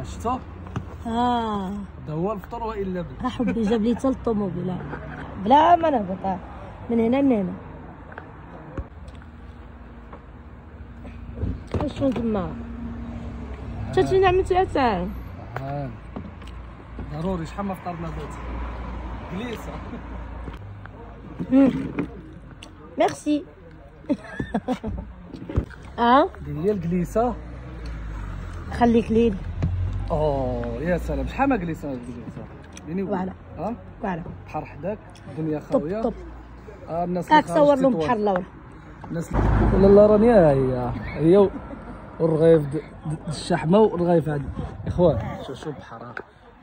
شفتو؟ هذا هو الفطور والا بلا. حبي جاب لي حتى الطوموبيل بلا ما نهبط من هنا لهنا. شنو تما؟ شتي نعمتي عسل. ضروري شحال ما فطرنا دابا. جليسه. ميرسي. هي الجليسه. خليك ليلي. يا سلام شحال ما جليسه بيني وبالك. فوالا بحر حداك الدنيا خاويه. طب الناس راك صور لهم بحر لورا. الناس لا راني هي والرغيف الشحمه والرغيف عندي اخوان. شو بحر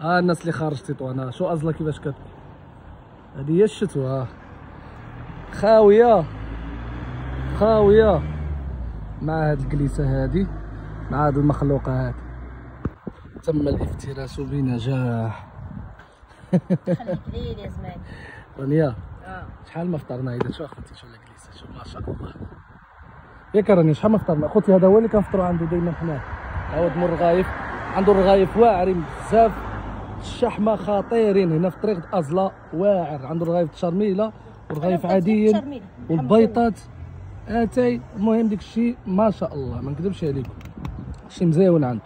الناس اللي خارج تطوانا. شو ازله كيفاش هذه هي الشتوى خاويه مع هاد الجليسه هادي مع هاد المخلوقه هادي. تم الافتراس بنجاح. خليك ليلي يا زماني. رانيا شحال ما فطرنا اذا شو اخوتي شو الجليسه شو ما شاء الله ياك رانيا شحال ما فطرنا اخوتي. هذا هو اللي كنفطروا عنده دائما حناه. عاود مور الرغايف عنده الرغايف واعرين بزاف. الشحمه خطيرين هنا في طريق ازله واعر. عنده رغايف الشرميله ورغايف عاديين والبيضات اتاي. المهم ديك الشيء ما شاء الله ما نكذبش عليكم شي مزيون عنده.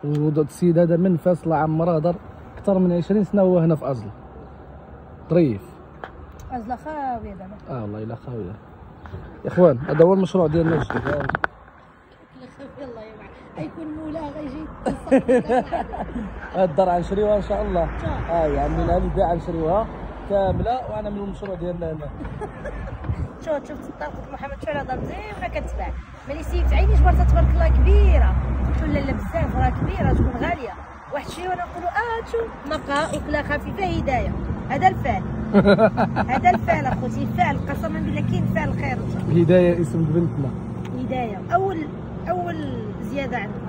وهذا السيد هذا من فاس الله عمره دار اكثر من 20 سنه هو هنا في ازله طريف. ازله خاويه دابا. والله الا خاويه يا اخوان. هذا هو المشروع ديالنا الجديد. يلا غيكون مولا غيجي الدار غنشريوها ان شاء الله. يعني الوالده غنشريوها كامله وانا من المشروع ديالنا هنا. شفت الطاقة محمد شعلة دار مزيانه كتباع. ملي سيبت عيني جبرتها تبارك الله كبيره. قلت لا بزاف راه كبيره تكون غاليه. واحد الشيء وانا نقولوا شوف نقاء وكلا خفيفه هدايه. هذا الفعل. هذا الفعل اخوتي فعل قسما بالله كاين فعل خير. هدايه اسم بنتنا. هدايه اول زياده عندنا.